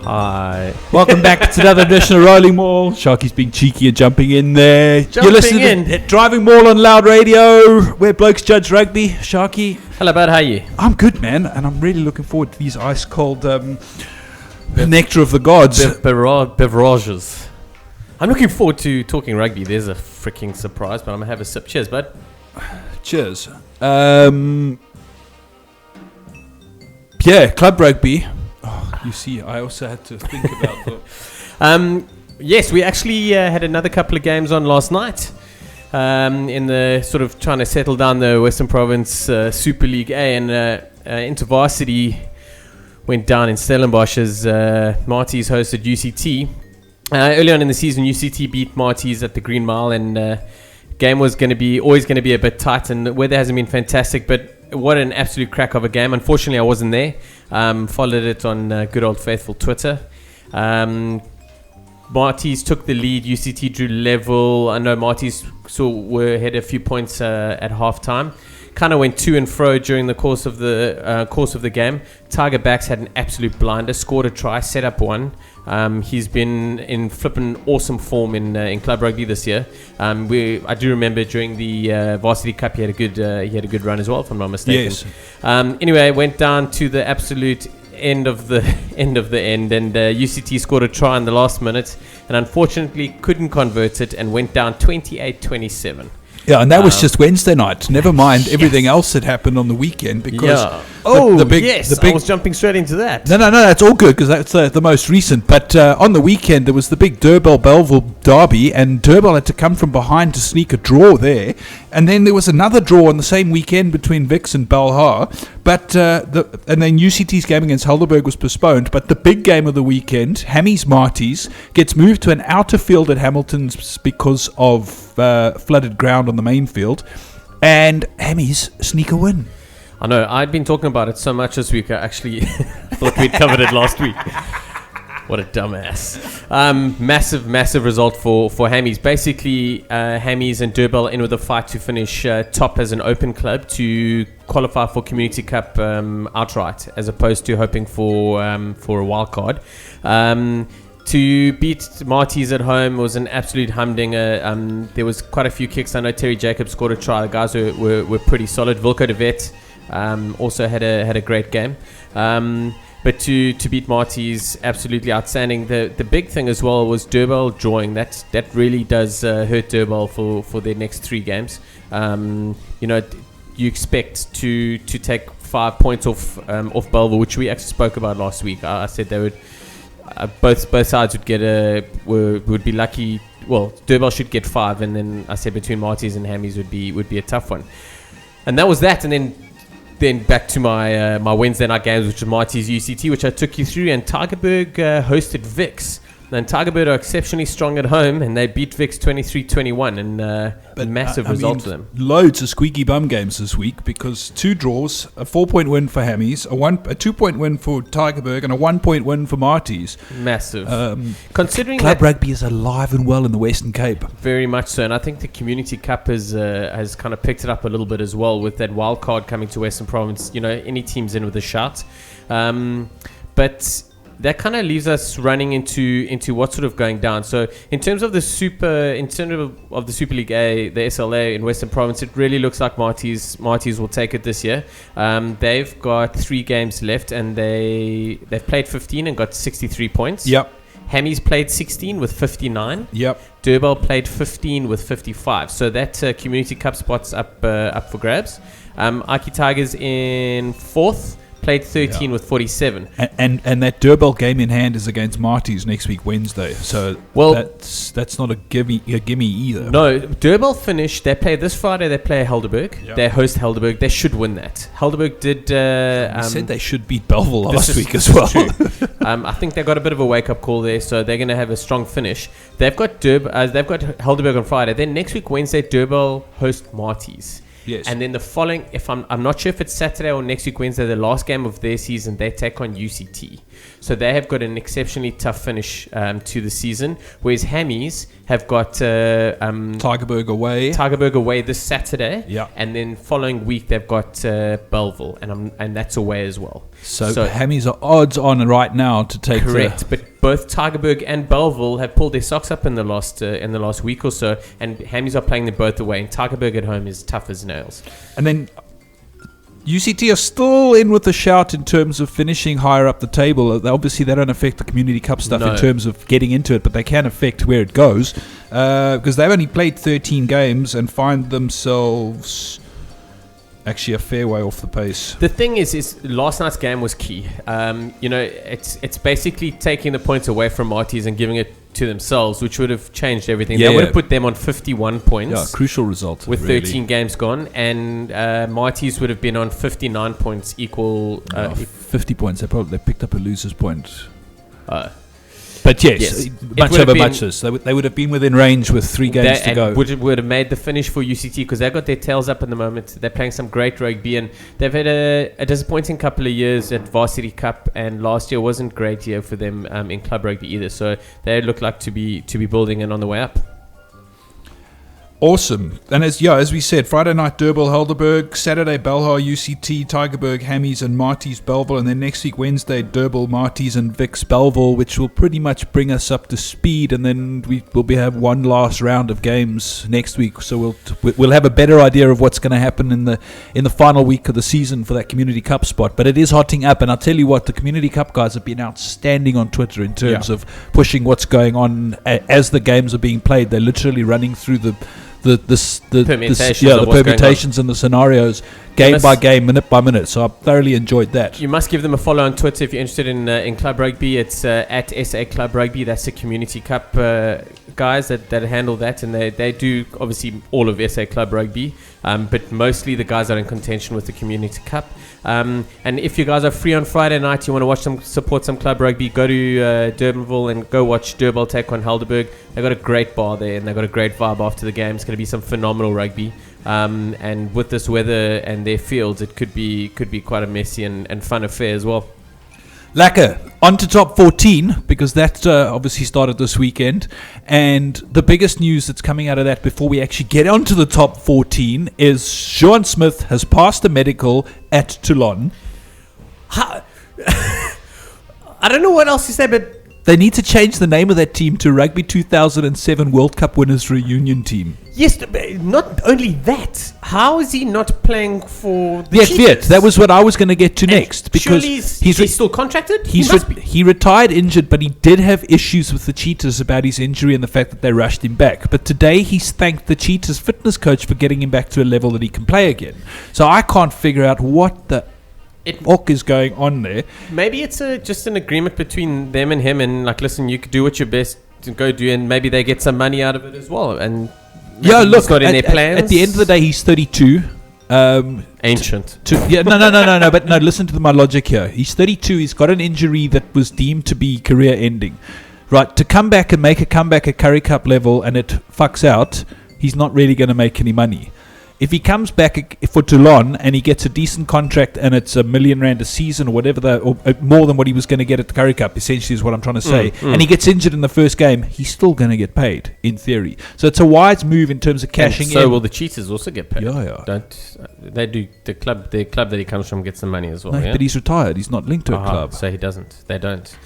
Hi. Welcome back to another edition of Rolling Maul. Sharky's being cheeky and jumping in there. You're listening to Driving Maul on Loud Radio, where blokes judge rugby. Sharky. Hello, bud. How are you? I'm good, man, and I'm really looking forward to these ice-cold nectar of the gods. Beverages. I'm looking forward to talking rugby. There's a freaking surprise, but I'm going to have a sip. Cheers, bud. Cheers. Yeah, club rugby. Oh, you see, I also had to think about that. Yes, we actually had another couple of games on last night. In the sort of trying to settle down the Western Province Super League A, and InterVarsity went down in Stellenbosch as Marties hosted UCT. Early on in the season, UCT beat Marties at the Green Mile, and game was always going to be a bit tight, and the weather hasn't been fantastic, but what an absolute crack of a game. Unfortunately, I wasn't there. Followed it on good old faithful Twitter. Marties took the lead. UCT drew level. I know Marties were ahead a few points at halftime. Kind of went to and fro during the course of the game. Tiger Backs had an absolute blinder. Scored a try. Set up one. He's been in flippin' awesome form in club rugby this year. I do remember during the Varsity Cup he had a good run as well, if I'm not mistaken. Yes. Anyway, went down to the absolute end of the end, and UCT scored a try in the last minute, and unfortunately couldn't convert it, and went down 28-27. Yeah, and that was just Wednesday night. Never mind everything else that happened on the weekend, because I was jumping straight into that. No, that's all good, because that's the most recent. But on the weekend, there was the big Durban-Belleville derby, and Durban had to come from behind to sneak a draw there. And then there was another draw on the same weekend between Vix and Belhar. But and then UCT's game against Helderberg was postponed. But the big game of the weekend, Hammy's Marties, gets moved to an outer field at Hamilton's because of flooded ground on the main field, and Hammy's sneak a win. I know, I'd been talking about it so much this week, I actually thought we'd covered it last week. What a dumbass. Massive result for Hammies. Basically, Hammies and Durban in with a fight to finish top as an open club to qualify for Community Cup outright, as opposed to hoping for a wild card. To beat Marties at home was an absolute humdinger. There was quite a few kicks. I know Terry Jacobs scored a try. The guys were pretty solid. Wilco de Vet also had a great game. But to beat Marties, absolutely outstanding. The big thing as well was Durban drawing. That really does hurt Durban for their next 3 games. You expect to take 5 points off Belleville, which we actually spoke about last week. I said they would. Both sides would be lucky. Well, Durban should get 5, and then I said between Marties and Hammies would be a tough one. And that was that. And then back to my Wednesday night games, which was Marties UCT, which I took you through. And Tigerberg hosted Vix. And Tigerberg are exceptionally strong at home, and they beat Vix 23-21, and a massive result for them. Loads of squeaky bum games this week, because 2 draws, a 4-point win for Hammies, a 2-point win for Tigerberg, and a 1-point win for Marties. Massive. Considering club rugby is alive and well in the Western Cape. Very much so, and I think the Community Cup has kind of picked it up a little bit as well, with that wild card coming to Western Province. Any team's in with a shout. But that kind of leaves us running into what's sort of going down. So in terms of the Super League A, the SLA in Western Province, it really looks like Marties will take it this year. They've got 3 games left, and they've played 15 and got 63 points. Yep. Hammy's played 16 with 59. Yep. Durban played 15 with 55. So that Community Cup spot's up for grabs. Aki Tigers in 4th. Played 13 with 47. And that Durban game in hand is against Marties next week, Wednesday. So that's not a gimme either. No, Durban finished. They play this Friday. They play Helderberg. Yep. They host Helderberg. They should win that. Helderberg did. Said they should beat Belleville last week as well. I think they got a bit of a wake-up call there, so they're going to have a strong finish. They've got Helderberg on Friday. Then next week, Wednesday, Durban host Marties. Yes. And then the following, if I'm not sure if it's Saturday or next week Wednesday, the last game of their season, they take on UCT. So they have got an exceptionally tough finish to the season, whereas Hammies have got Tigerberg away this Saturday, Yeah. and then following week they've got Belleville, and that's away as well. So Hammies are odds on right now to take. Correct, but both Tigerberg and Belleville have pulled their socks up in the last week or so, and Hammies are playing them both away. And Tigerberg at home is tough as nails. And then UCT are still in with a shout in terms of finishing higher up the table. Obviously, they don't affect the Community Cup stuff in terms of getting into it, but they can affect where it goes because they've only played 13 games and find themselves actually a fair way off the pace. The thing is last night's game was key. It's basically taking the points away from Marty's and giving it to themselves, which would have changed everything. They would have put them on 51 points. Yeah, crucial result. With 13 games gone, and Marty's would have been on 59 points, equal... 50 points. They picked up a loser's point. But yes, much over muches. They would have been within range with 3 games to go. Would have made the finish for UCT because they've got their tails up in the moment. They're playing some great rugby, and they've had a disappointing couple of years at Varsity Cup, and last year wasn't a great year for them in club rugby either. So they look like to be building in on the way up. Awesome. And as we said, Friday night Durban Helderberg, Saturday Belhar UCT, Tigerberg Hammies and Marty's Belleville, and then next week Wednesday Durban Marty's and Vic's Belleville, which will pretty much bring us up to speed. And then we will have one last round of games next week, so we'll have a better idea of what's going to happen in the final week of the season for that Community Cup spot. But it is hotting up, and I'll tell you what, the Community Cup guys have been outstanding on Twitter in terms of pushing what's going on as the games are being played. They're literally running through the permutations and the scenarios game by game, minute by minute. So I thoroughly enjoyed that. You must give them a follow on Twitter if you're interested in club rugby. It's at SA Club Rugby. That's the Community Cup guys that handle that, and they do obviously all of SA Club Rugby, but mostly the guys are in contention with the Community Cup. And if you guys are free on Friday night, you want to support some club rugby, go to Durbanville and go watch Durban take on Helderberg. They've got a great bar there, and they've got a great vibe after the game. It's going to be some phenomenal rugby. And with this weather and their fields, it could be quite a messy and fun affair as well. Lekker. On to top 14, because that obviously started this weekend. And the biggest news that's coming out of that before we actually get onto the top 14 is Sean Smith has passed a medical at Toulon. I don't know what else to say, but they need to change the name of that team to Rugby 2007 World Cup Winners Reunion Team. Yes, not only that. How is he not playing for the Chiefs? That was what I was going to get to next. Because he's still contracted? He retired injured, but he did have issues with the Cheetahs about his injury and the fact that they rushed him back. But today he's thanked the Cheetahs fitness coach for getting him back to a level that he can play again. So I can't figure out what the is going on there. Maybe it's just an agreement between them and him, and like, listen, you could do what you're best to go do, and maybe they get some money out of it as well. And look, got in their plans. At the end of the day, he's 32. Ancient. No. But no, listen to my logic here. He's 32. He's got an injury that was deemed to be career-ending. Right, to come back and make a comeback at Currie Cup level and it fucks out, he's not really going to make any money. If he comes back for Toulon and he gets a decent contract and it's R1 million a season or whatever, or more than what he was going to get at the Currie Cup, essentially is what I'm trying to say, and he gets injured in the first game, he's still going to get paid, in theory. So it's a wise move in terms of cashing in. So will the Cheetahs also get paid? Yeah. They do. The club that he comes from gets some money as well. No, but he's retired. He's not linked to a club. So he doesn't. They don't.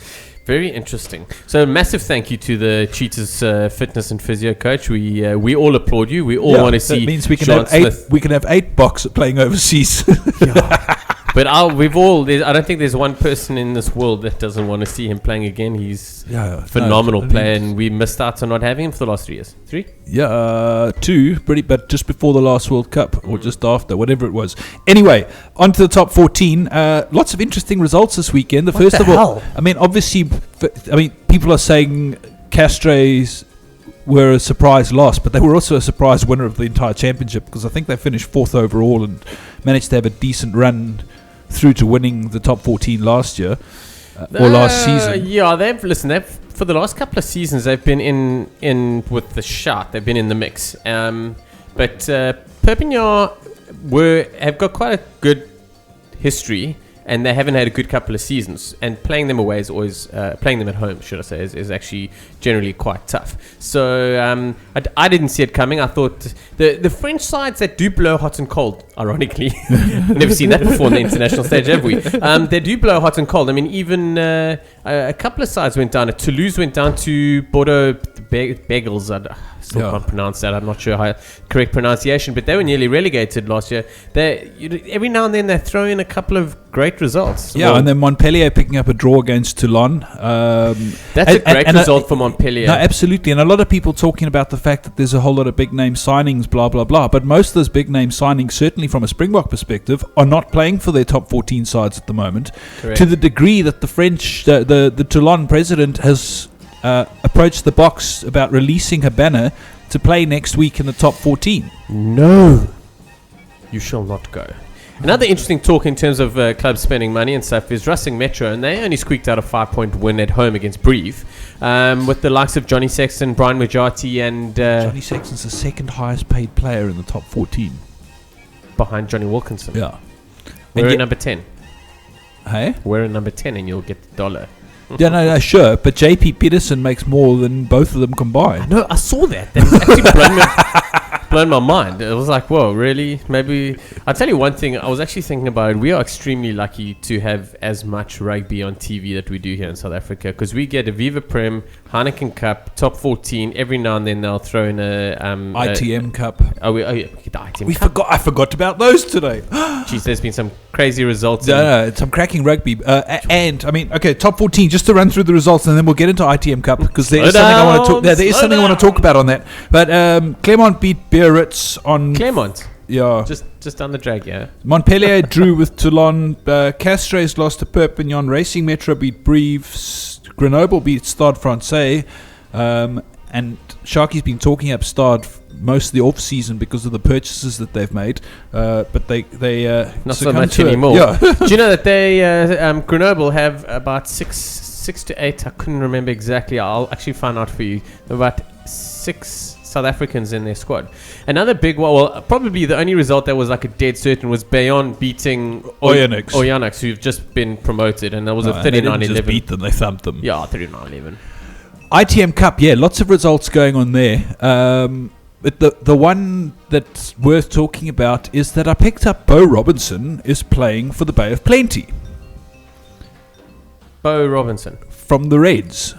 Very interesting. So massive thank you to the Cheetahs fitness and physio coach. We all applaud you. We all want to see. That means we can Sean Smith. We can have 8 box playing overseas. But I don't think there's one person in this world that doesn't want to see him playing again. He's a phenomenal player, and we missed out on not having him for the last 3 years. 3? Yeah, 2, but just before the last World Cup, or just after, whatever it was. Anyway, on to the top 14. Lots of interesting results this weekend. First of all, obviously, people are saying Castres were a surprise loss, but they were also a surprise winner of the entire championship, because I think they finished 4th overall and managed to have a decent run through to winning the top 14 last year or last season. Yeah, they've for the last couple of seasons they've been in with the shout. They've been in the mix. But Perpignan, have got quite a good history, and they haven't had a good couple of seasons. And playing them away is always playing them at home, should I say, is actually generally quite tough. So I didn't see it coming. I thought the French sides that do blow hot and cold, ironically, never seen that before on the international stage, have we? They do blow hot and cold. I mean, even a couple of sides went down. Toulouse went down to Bordeaux Bagels. I still can't pronounce that. I'm not sure how correct pronunciation, but they were nearly relegated last year. Every now and then they throw in a couple of great results. Yeah, and then Montpellier picking up a draw against Toulon. That's a great result for Montpellier. No, absolutely. And a lot of people talking about the fact that there's a whole lot of big name signings, blah, blah, blah. But most of those big name signings, certainly from a Springbok perspective, are not playing for their top 14 sides at the moment. Correct. To the degree that the French, the Toulon president has approached the box about releasing her banner to play next week in the top 14. No, you shall not go. Another interesting talk in terms of clubs spending money and stuff is Racing Metro, and they only squeaked out a 5-point win at home against Brive, with the likes of Johnny Sexton, Brian Majati, and Johnny Sexton's the second highest paid player in the top 14, behind Johnny Wilkinson. Yeah, we're at number 10. Hey, we're at number 10, and you'll get the dollar. Yeah, no, sure, but JP Peterson makes more than both of them combined. No, I saw that. That actually blown my mind. It was like, whoa, really? Maybe. I'll tell you one thing. I was actually thinking about it. We are extremely lucky to have as much rugby on TV that we do here in South Africa, because we get a Viva Prem, Heineken Cup, top 14. Every now and then they'll throw in a ITM Cup. Oh, yeah, we get the ITM we Cup. I forgot about those today. Jeez, there's been some crazy results. No, some cracking rugby. And I mean, okay, top 14. Just to run through the results, and then we'll get into ITM Cup, because there is something I want to talk. There is something I want to talk about on that. But Clermont beat Biarritz on Clermont. Yeah, just down the drag. Yeah. Montpellier drew with Toulon. Castres lost to Perpignan. Racing Metro beat Brive. Grenoble beat Stade Francais. And Sharky's been talking up Stade most of the off season because of the purchases that they've made, but they not so much anymore. Yeah. Do you know that they Grenoble have about six to eight? I couldn't remember exactly. I'll actually find out for you. About 6 South Africans in their squad. Another big one, well, probably the only result that was like a dead certain was Bayonne beating Oyonnax, who've just been promoted, and that was a 39-11. They didn't just beat them; they thumped them. Yeah, 39-11. ITM Cup, yeah, lots of results going on there. But the one that's worth talking about is that I picked up Bo Robinson is playing for the Bay of Plenty. Bo Robinson from the Reds,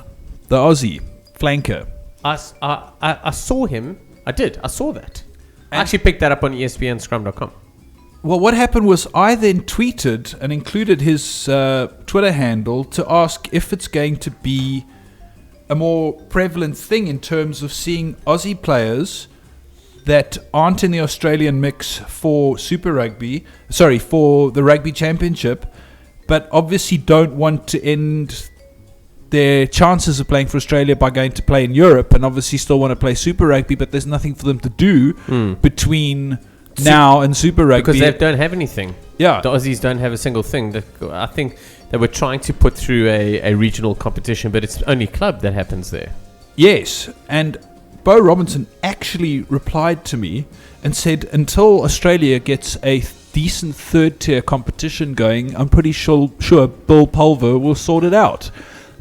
the Aussie flanker. I saw him. I saw that. I actually picked that up on ESPN Scrum.com. Well, what happened was I then tweeted and included his Twitter handle to ask if it's going to be a more prevalent thing in terms of seeing Aussie players that aren't in the Australian mix for Super Rugby, for the Rugby Championship, but obviously don't want to end their chances of playing for Australia by going to play in Europe, and obviously still want to play Super Rugby, but there's nothing for them to do between now and Super Rugby. Because they don't have anything. Yeah. The Aussies don't have a single thing. I think they were trying to put through a regional competition, but it's only club that happens there. Yes, and Bo Robinson actually replied to me and said, until Australia gets a decent third-tier competition going, I'm pretty sure Bill Pulver will sort it out.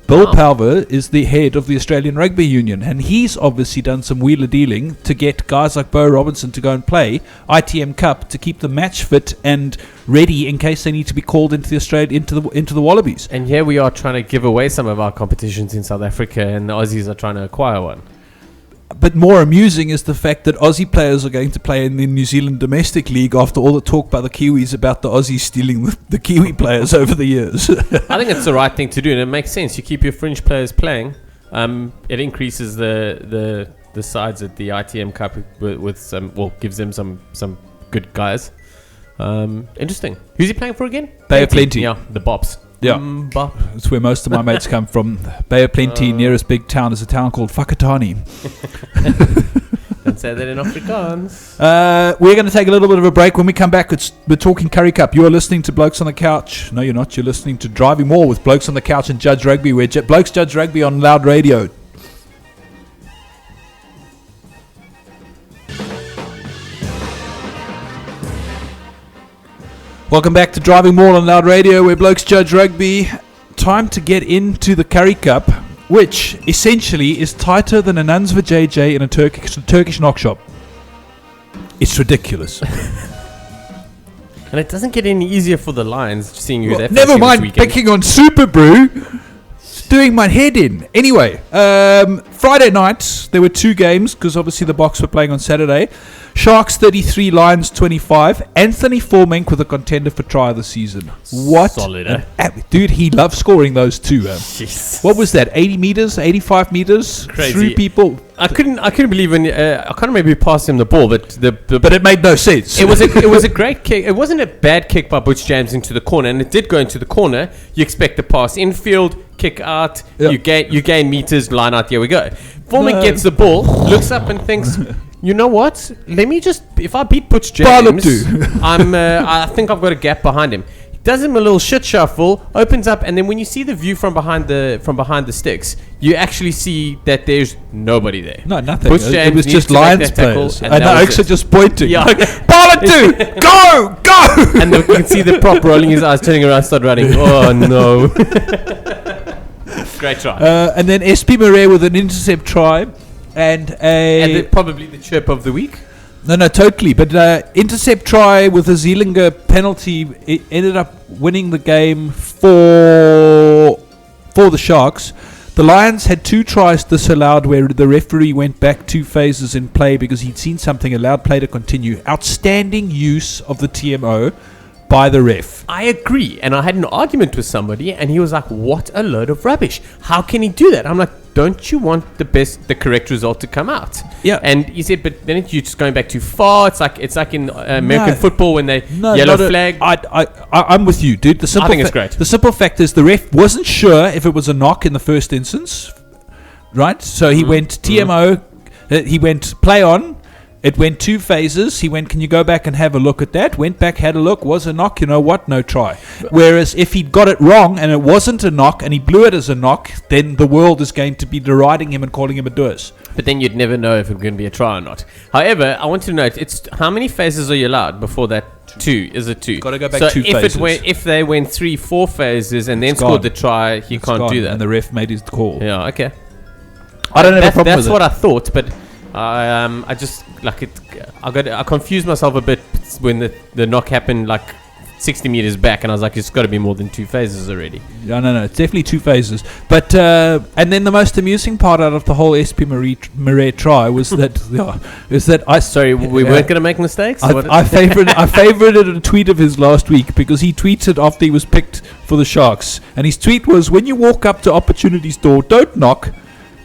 Bill Pulver is the head of the Australian Rugby Union, and he's obviously done some wheeler dealing to get guys like Bo Robinson to go and play ITM Cup to keep them match fit and ready in case they need to be called into the Wallabies. And here we are trying to give away some of our competitions in South Africa, and the Aussies are trying to acquire one. But more amusing is the fact that Aussie players are going to play in the New Zealand Domestic League after all the talk by the Kiwis about the Aussies stealing the Kiwi players over the years. I think it's the right thing to do, and it makes sense. You keep your fringe players playing. It increases the sides at the ITM Cup with some, well, gives them some good guys. Interesting. Who's he playing for again? Bay of Plenty. Yeah, the Bops. Yeah, that's where most of my mates come from. Bay of Plenty, nearest big town is a town called Whakatane. Don't say that in Afrikaans. We're going to take a little bit of a break. When we come back, we're talking Curry Cup. You're listening to Blokes on the Couch. No, you're not. You're listening to Driving More with Blokes on the Couch and Judge Rugby. We're Blokes Judge Rugby on Loud Radio. Welcome back to Driving Maul on Loud Radio, where blokes judge rugby. Time to get into the Curry Cup, which essentially is tighter than a nuns for JJ in a Turkish knock shop. It's ridiculous. And it doesn't get any easier for the Lions, seeing who they're facing Never mind this weekend. picking on Super Brew. It's doing my head in. Anyway, Friday night, there were two games, because obviously the Boks were playing on Saturday. Sharks 33, Lions 25. Anthony Formank with a contender for try of the season. What? Solid, Dude, he loves scoring those two. Jeez. What was that? 80 meters, 85 meters, Crazy. Through people. I couldn't believe when I can't remember who passed him the ball, but But it made no sense. it was a great kick. It wasn't a bad kick by Butch James into the corner, and it did go into the corner. You expect the pass infield, kick out. Yeah. You gain meters, line out. Here we go. Foreman No. gets the ball, looks up, and thinks, you know what? Let me just, if I beat Butch Pile up James, two. I think I've got a gap behind him. He does him a little shit shuffle, opens up, and then when you see the view from behind the sticks, you actually see that there's nobody there. No, nothing. Butch It James was needs just to make Lions that tackle, players. and And that the was Oaks are it. just pointing. Yeah. Ball it two! Go! Go! And you can see the prop rolling his eyes, turning around, start running. Oh no! Great try. And then SP Murray with an intercept try. And Probably the chirp of the week. No, totally. But intercept try with a Zeelinga penalty, it ended up winning the game for the Sharks. The Lions had two tries disallowed where the referee went back 2 phases in play because he'd seen something, allowed play to continue. Outstanding use of the TMO by the ref. I agree. And I had an argument with somebody, and he was like, "What a load of rubbish! How can he do that?" I'm like, "Don't you want the correct result to come out?" Yeah. And he said, "But then you're just going back too far. It's like in American football when they yellow flag." I'm with you, dude. I think it's great. The simple fact is the ref wasn't sure if it was a knock in the first instance, right? So he went TMO, he went play on. It went 2 phases. He went, can you go back and have a look at that? Went back, had a look, was a knock. You know what? No try. Whereas if he'd got it wrong and it wasn't a knock and he blew it as a knock, then the world is going to be deriding him and calling him a doers. But then you'd never know if it's going to be a try or not. However, I want to note, it's how many phases are you allowed before that? 2. Is it 2? Got to go back so 2 phases. If they went 3-4 phases and then It's scored gone. the try, he It's can't gone, do that. And the ref made his call. Yeah, okay. I don't have a problem That's with what it. I thought, but I just like it. I confused myself a bit when the knock happened like 60 meters back, and I was like, it's got to be more than 2 phases already. No, it's definitely 2 phases. But and then the most amusing part out of the whole SP Murray try was that Sorry, we weren't going to make mistakes. I favorited a tweet of his last week because he tweeted after he was picked for the Sharks, and his tweet was, "When you walk up to opportunity's door, don't knock.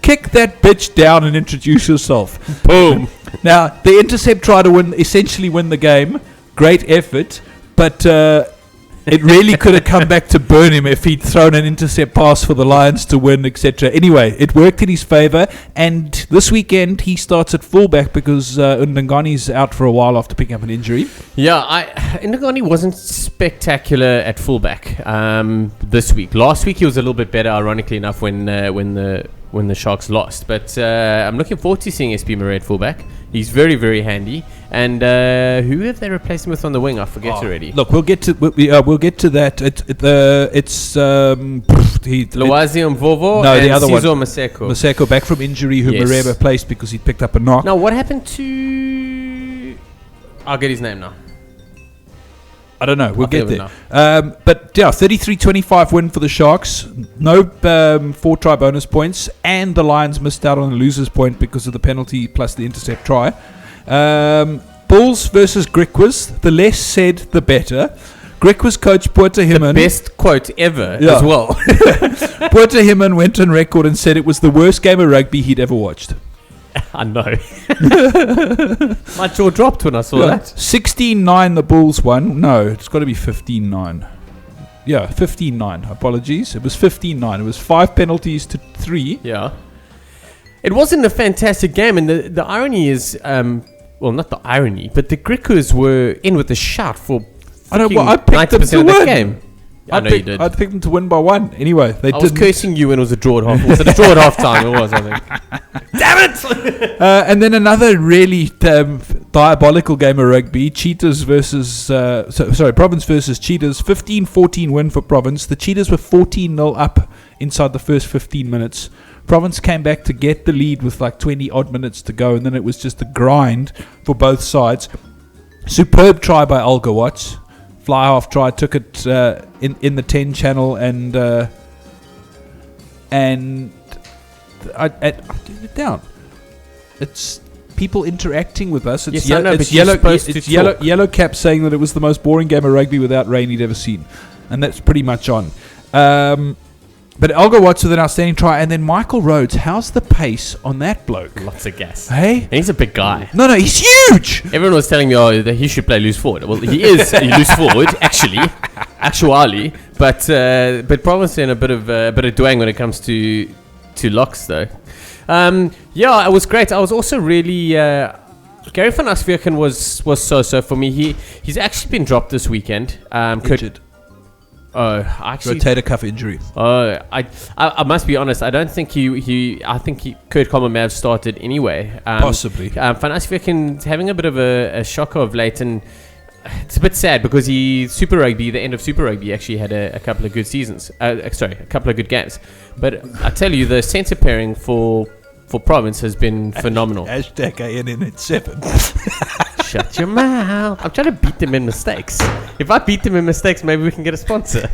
Kick that bitch down and introduce yourself." Boom. Now, the intercept tried to essentially win the game. Great effort. But it really could have come back to burn him if he'd thrown an intercept pass for the Lions to win, etc. Anyway, it worked in his favour. And this weekend, he starts at fullback because Undangani's out for a while after picking up an injury. Yeah, Ndagani wasn't spectacular at fullback this week. Last week he was a little bit better, ironically enough, when the Sharks lost. But I'm looking forward to seeing SP Murray at fullback. He's very, very handy. And who have they replaced him with on the wing? I forget already. Look, we'll get to that. It's Lwazi Mvovo No, and the other one. Sizo Maseko. Maseko back from injury, who Yes. Murray replaced because he picked up a knock. Now, what happened to... I'll get his name now. I don't know. We'll get think there. But yeah, 33-25 win for the Sharks. No 4-try bonus points, and the Lions missed out on the losers point because of the penalty plus the intercept try. Bulls versus Griquas. The less said, the better. Griquas coach Puerto Himan. Best quote ever Yeah. as well. Puerto Himan went on record and said it was the worst game of rugby he'd ever watched. I know. My jaw dropped when I saw that. 16-9 the Bulls won. No, it's got to be 15-9. Yeah, 15-9. Apologies. It was 15-9. It was 5 penalties to 3. Yeah. It wasn't a fantastic game, and the irony is, well, not the irony, but the Griquas were in with a shout for I picked them 90% to of the win. game. I know you did. I'd picked them to win by 1. Anyway, they I was didn't. cursing you when it was a draw at half. Was it a draw at half time? It was, I think. Damn it! And then another really diabolical game of rugby. Cheetahs versus Province versus Cheetahs. 15-14 win for Province. The Cheetahs were 14-0 up inside the first 15 minutes. Province came back to get the lead with like 20 odd minutes to go, and then it was just a grind for both sides. Superb try by Olga Watts. Fly half try, took it in the 10 channel, and I'm doing it down. It's people interacting with us. It's yellow cap saying that it was the most boring game of rugby without rain he'd ever seen, and that's pretty much on. But Olga Watts with an outstanding try, and then Michael Rhodes. How's the pace on that bloke? Lots of gas. Hey, and he's a big guy. No, he's huge. Everyone was telling me, that he should play loose forward. Well, he is a loose forward, actually, but Province in a bit of doing when it comes to locks, though. It was great. I was also really Gary van Asvieken was so for me. He's actually been dropped this weekend. Injured. Rotator cuff injury. I must be honest. I don't think I think Kurt Coleman may have started anyway. Possibly. Van Asvieken's having a bit of a shocker of late, and it's a bit sad because the end of Super Rugby, actually had a couple of good seasons. A couple of good games. But I tell you, the centre pairing for Province has been phenomenal. Hashtag ANN7. Shut your mouth. I'm trying to beat them in mistakes. If I beat them in mistakes, maybe we can get a sponsor.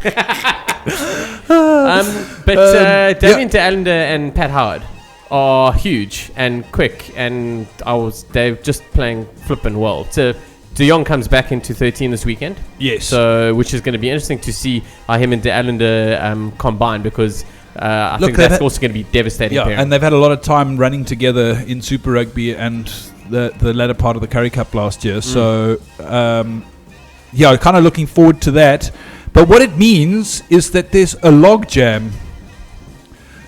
Damien de Allende and Pat Howard are huge and quick, and they're just playing flippin' well. De Jong comes back into 13 this weekend. Yes. So, which is going to be interesting to see how him and de Allende combine, because I think that's also going to be devastating. Yeah, and they've had a lot of time running together in Super Rugby and the latter part of the Currie Cup last year. So, kind of looking forward to that. But what it means is that there's a log jam,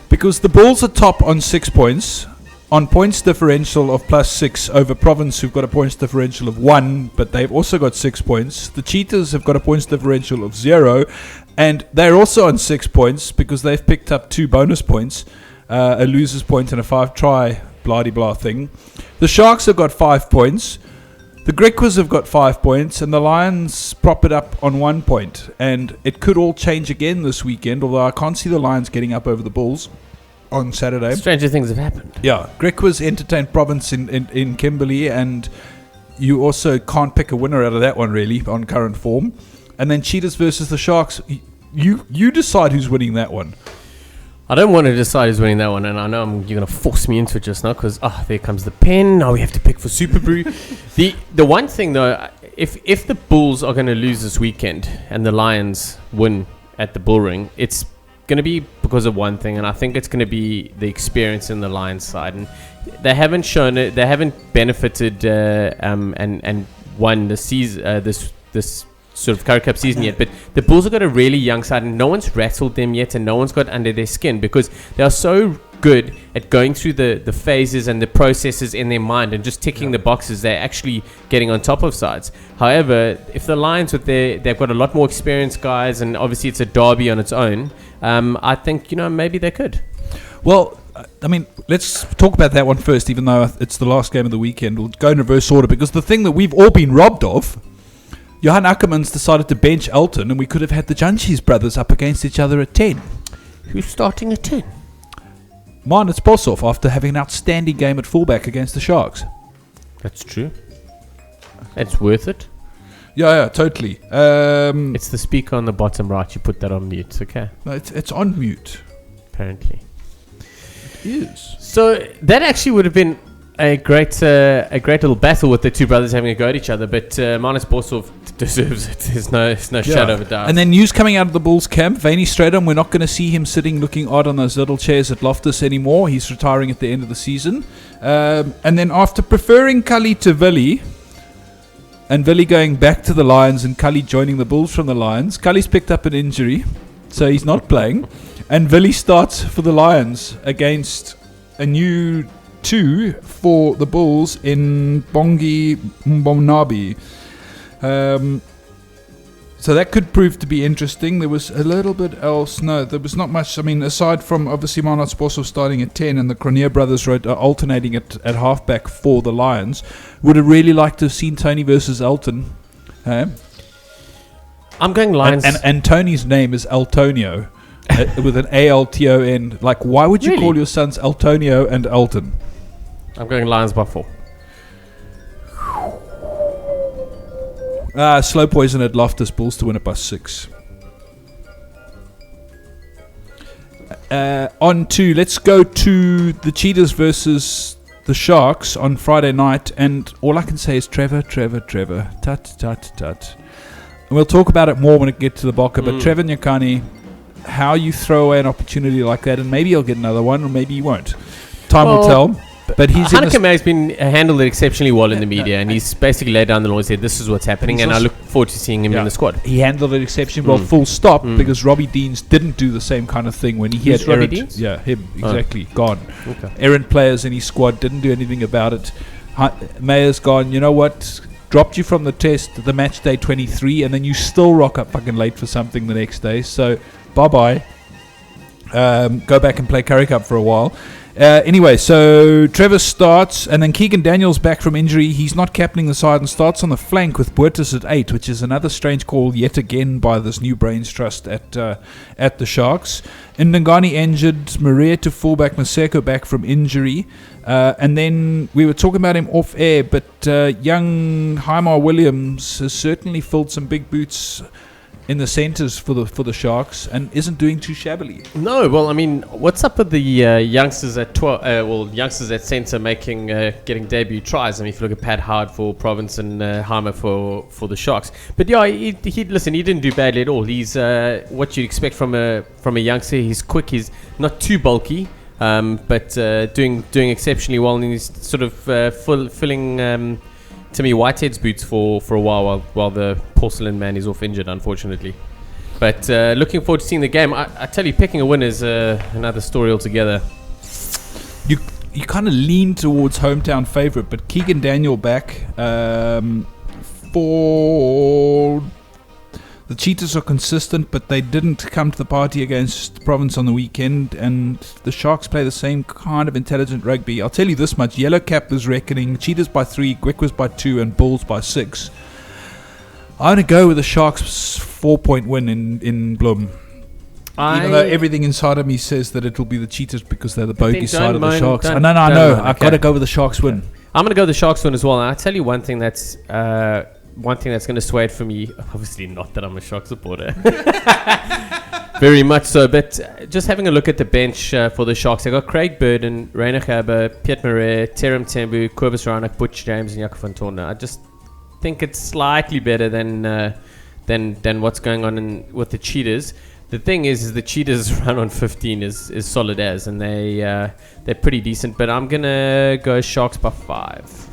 because the Bulls are top on 6 points, on points differential of +6 over Province, who've got a points differential of 1, but they've also got 6 points. The Cheetahs have got a points differential of 0, and they're also on 6 points because they've picked up 2 bonus points, a loser's point and a 5-try blah-de-blah thing. The Sharks have got 5 points. The Griquas have got 5 points, and the Lions prop it up on 1 point. And it could all change again this weekend, although I can't see the Lions getting up over the Bulls on Saturday. Stranger things have happened. Yeah, Griquas entertained Province in Kimberley, and you also can't pick a winner out of that one, really, on current form. And then Cheetahs versus the Sharks. You decide who's winning that one. I don't want to decide who's winning that one, and I know you're going to force me into it just now, because there comes the pen. Now we have to pick for Super Brew. The one thing, though, if the Bulls are going to lose this weekend and the Lions win at the Bull Ring, it's going to be because of one thing, and I think it's going to be the experience in the Lions side. And they haven't shown it. They haven't benefited and won the season this sort of Currie Cup season yet, but the Bulls have got a really young side, and no one's rattled them yet, and no one's got under their skin, because they are so good at going through the phases and the processes in their mind and just ticking the boxes. They're actually getting on top of sides. However, if the Lions they've got a lot more experienced guys, and obviously it's a derby on its own, I think maybe they could. Well, I mean, let's talk about that one first, even though it's the last game of the weekend. We'll go in reverse order, because the thing that we've all been robbed of, Johan Ackermans decided to bench Elton, and we could have had the Janshis brothers up against each other at 10. Who's starting at 10? Marnitz Boshoff, after having an outstanding game at fullback against the Sharks. That's true. It's worth it. Yeah, totally. It's the speaker on the bottom right. You put that on mute, okay? No, it's on mute. Apparently. It is. So that actually would have been a great little battle with the two brothers having a go at each other, but Marnitz Boshoff deserves it. There's no shadow of a doubt. And then news coming out of the Bulls camp, Vaney Stradom, we're not going to see him sitting looking odd on those little chairs at Loftus anymore. He's retiring at the end of the season. And then after preferring Cully to Willie, and Willie going back to the Lions and Cully joining the Bulls from the Lions, Cully's picked up an injury, so he's not playing. And Willie starts for the Lions against a new 2 for the Bulls in Bongi Mbomnabi. So that could prove to be interesting. There was a little bit else. No, there was not much. I mean, aside from obviously Marnot Sportsov starting at 10 and the Cronier brothers alternating at halfback for the Lions, would have really liked to have seen Tony versus Elton. I'm going Lions. And Tony's name is Eltonio with an ALTON. Like, why would you Really? call your sons Eltonio and Elton? I'm going Lions by 4. Slow poison at Loftus, Bulls to win it by 6. Let's go to the Cheetahs versus the Sharks on Friday night, and all I can say is Trevor. Tut. And we'll talk about it more when it gets to the Bokke, but Trevor Nyakani, how you throw away an opportunity like that, and maybe he'll get another one, or maybe he won't. Time will tell. But Hanneke May has been handled it exceptionally well in the media, and he's basically laid down the law and said, this is what's happening, and I look forward to seeing him in the squad. He handled it exceptionally well, full stop, because Robbie Deans didn't do the same kind of thing when he had Robbie errant. Deans? Yeah, him, exactly, gone. Okay. Errant players in his squad, didn't do anything about it. Mayer's gone, you know what? Dropped you from the test, the match day 23, and then you still rock up fucking late for something the next day. So, bye-bye. Go back and play Curry Cup for a while. Anyway, so Trevor starts, and then Keegan Daniels back from injury. He's not captaining the side and starts on the flank with Boertes at 8, which is another strange call yet again by this new brains trust at the Sharks. Ndangani injured, Maria to fullback, Maseko back from injury. And then we were talking about him off air, but young Haimar Williams has certainly filled some big boots in the centres for the Sharks and isn't doing too shabbily. No, well, I mean, what's up with the youngsters at youngsters at centre getting debut tries? I mean, if you look at Pat Howard for Province and Heimer for the Sharks, but yeah, he didn't do badly at all. He's what you'd expect from a youngster. He's quick. He's not too bulky, but doing exceptionally well, and he's sort of filling Timmy Whitehead's boots for a while the porcelain man is off injured, unfortunately. But looking forward to seeing the game. I tell you, picking a win is another story altogether. You kind of lean towards hometown favourite, but Keegan Daniel back for the Cheetahs are consistent, but they didn't come to the party against Province on the weekend, and the Sharks play the same kind of intelligent rugby. I'll tell you this much: Yellow Cap is reckoning Cheetahs by 3, Griquas by 2, and Bulls by 6. I'm going to go with the Sharks 4-point win in Bloem. Even though everything inside of me says that it will be the Cheetahs because they're the bogey side of the Sharks. I know. I've got to go with the Sharks win. I'm going to go with the Sharks win as well. And I'll tell you one thing that's going to sway it for me. Obviously not that I'm a Shark supporter. Very much so. But just having a look at the bench for the Sharks, I got Craig Burden, Rainer Gerber, Piet Marais, Terem Tembu, Kobus Reinach, Butch James, and Jaco van Tonder. I just think it's slightly better than what's going on with the Cheetahs. The thing is the Cheetahs run on 15 is solid as, and they're pretty decent. But I'm gonna go Sharks by 5.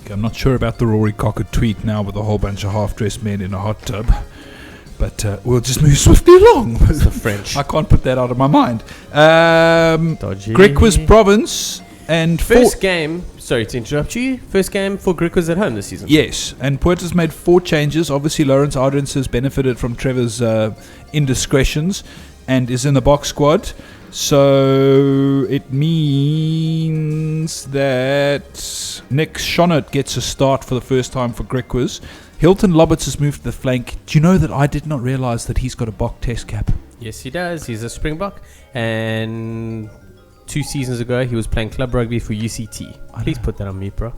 I'm not sure about the Rory Cocker tweet now with a whole bunch of half-dressed men in a hot tub, but we'll just move swiftly along. It's the French. I can't put that out of my mind. Griquas Province and first game. Sorry to interrupt you. First game for Griquas at home this season. Yes, and Puertas made 4 changes. Obviously, Lawrence Ardrens has benefited from Trevor's indiscretions and is in the box squad. So it means that Nick Schonert gets a start for the first time for Griquas. Hilton Lobbits has moved to the flank. Do you know that I did not realise that he's got a Bok test cap? Yes, he does. He's a Springbok. And 2 seasons ago, he was playing club rugby for UCT. Please put that on mute, bro.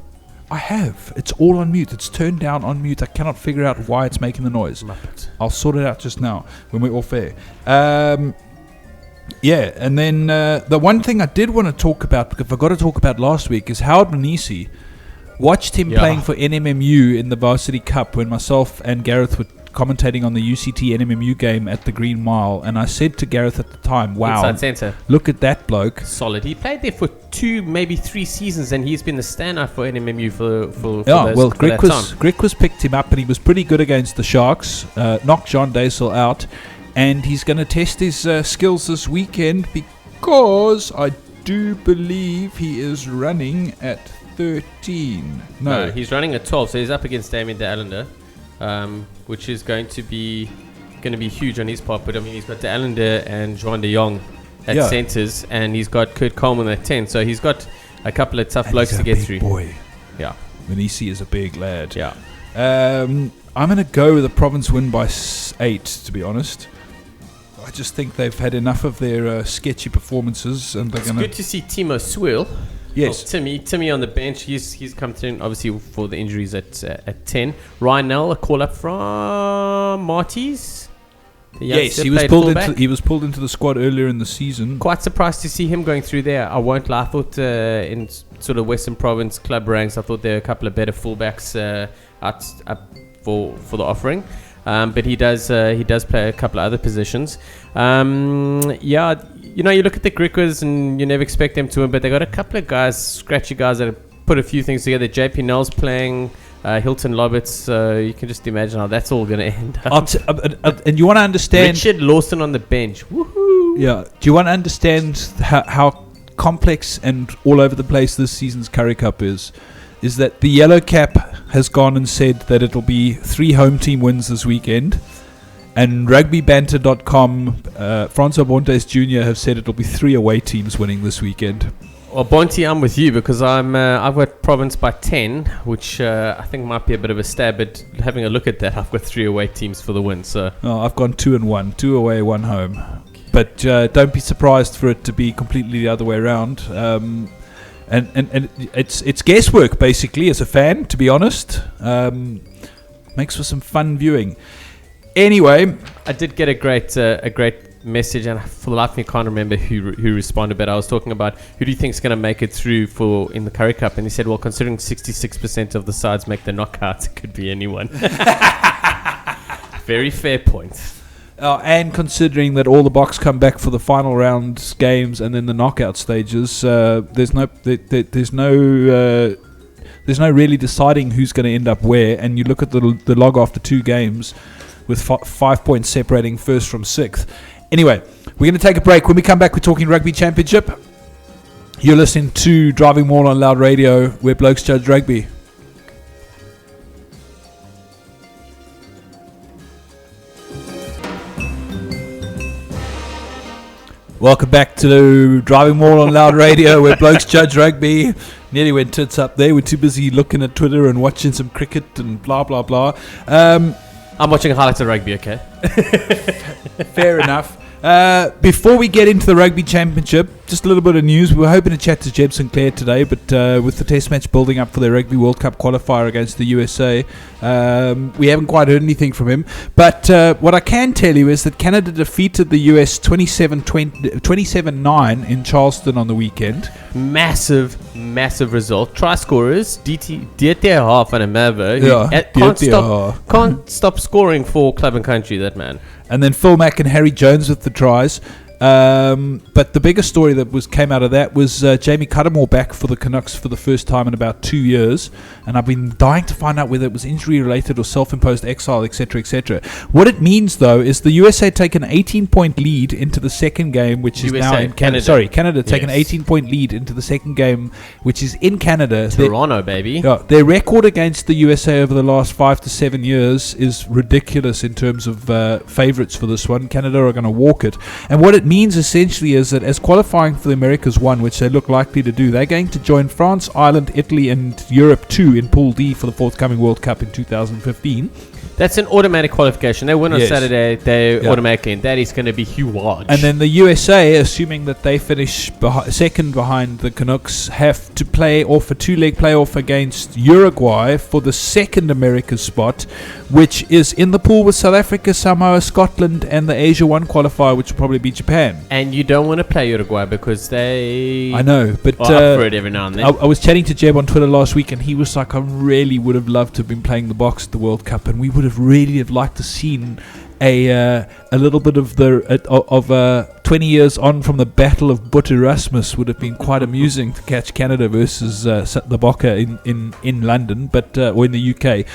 I have. It's all on mute. It's turned down on mute. I cannot figure out why it's making the noise. Muppet. I'll sort it out just now when we're off air. Yeah, and then the one thing I did want to talk about, because I forgot to talk about last week, is Howard Manisi. Watched him playing for NMMU in the Varsity Cup when myself and Gareth were commentating on the UCT NMMU game at the Green Mile, and I said to Gareth at the time, wow, inside centre. Look at that bloke. Solid. He played there for 2, maybe 3 seasons, and he's been the standout for NMMU for Griquas picked him up, and he was pretty good against the Sharks, knocked John Daisel out. And he's going to test his skills this weekend because I do believe he is running at 13. No. He's running a 12, so he's up against Damien de Allende, which is going to be huge on his part. But I mean, he's got de Allende and Juan de Jong at centres, and he's got Kurt Coleman at 10. So he's got a couple of tough blokes to get through. Boy. Yeah. Manisi is a big lad. Yeah. I'm going to go with the province win by 8, to be honest. I just think they've had enough of their sketchy performances, and they're going to. It's good to see Timo Swill. Yes. Well, Timmy on the bench. He's come through, obviously, for the injuries at 10. Ryan Nell, a call up from Marty's. Yes, he was pulled into the squad earlier in the season. Quite surprised to see him going through there. I won't lie. I thought in sort of Western Province club ranks, I thought there were a couple of better fullbacks up for the offering. But he does play a couple of other positions. You look at the Griquas and you never expect them to win, but they got a couple of guys, scratchy guys, that have put a few things together. JP Nell's playing, Hilton Lobbits, so you can just imagine how that's all going to end up. And you want to understand... Richard Lawson on the bench. Woohoo! Yeah. Do you want to understand how complex and all over the place this season's Currie Cup is that the Yellow Cap has gone and said that it'll be 3 home team wins this weekend, and rugbybanter.com, Francois Bontes Jr. have said it'll be 3 away teams winning this weekend. Well, Bonte, I'm with you because I've got province by 10, which I think might be a bit of a stab. But having a look at that, I've got 3 away teams for the win. So I've gone 2 and 1, 2 away, 1 home. Okay. But don't be surprised for it to be completely the other way around. And it's guesswork basically as a fan, to be honest. Makes for some fun viewing. Anyway, I did get a great message, and for the life of me, can't remember who responded. But I was talking about who do you think is going to make it through in the Currie Cup, and he said, well, considering 66% of the sides make the knockouts, it could be anyone. Very fair point. And considering that all the Boks come back for the final round games and then the knockout stages, there's no really deciding who's going to end up where. And you look at the log after 2 games, with 5 points separating first from 6th. Anyway, we're going to take a break. When we come back, we're talking Rugby Championship. You're listening to Driving Maul on Loud Radio, where blokes judge rugby. Welcome back to Driving Maul on Loud Radio, where blokes judge rugby. Nearly went tits up there. We're too busy looking at Twitter and watching some cricket and blah, blah, blah. I'm watching highlights of rugby, okay? Fair enough. Before we get into the Rugby Championship, just a little bit of news. We were hoping to chat to Jeb Sinclair today, but with the Test match building up for the Rugby World Cup qualifier against the USA, we haven't quite heard anything from him. But what I can tell you is that Canada defeated the US 27-9 in Charleston on the weekend. Massive result. Try scorers, DT van der Merwe, can't stop scoring for club and country, that man. And then Phil Mack and Harry Jones with the tries. But the biggest story that came out of that was Jamie Cuttermore back for the Canucks for the first time in about 2 years, and I've been dying to find out whether it was injury related or self-imposed exile, etc., etc. What it means, though, is the USA take an 18-point lead into the second game, which is now in Canada. Sorry, Canada take an 18-point lead into the second game, which is in Canada. Toronto, baby. Their record against the USA over the last 5 to 7 years is ridiculous in terms of favourites for this one. Canada are going to walk it, and what it means essentially is that as qualifying for the Americas 1, which they look likely to do, they're going to join France, Ireland, Italy and Europe 2 in Pool D for the forthcoming World Cup in 2015. That's an automatic qualification. They win on Saturday, they're automatically, and that is going to be huge. And then the USA, assuming that they finish second behind the Canucks, have to play off a 2-leg playoff against Uruguay for the second America's spot, which is in the pool with South Africa, Samoa, Scotland, and the Asia 1 qualifier, which will probably be Japan. And you don't want to play Uruguay because they... I know, but... up for it every now and then. I was chatting to Jeb on Twitter last week, and he was like, I really would have loved to have been playing the Boks at the World Cup, and we would have really have liked to seen a little bit of 20 years on from the Battle of Butt Erasmus. Would have been quite amusing to catch Canada versus the Bokke in London, but or in the UK.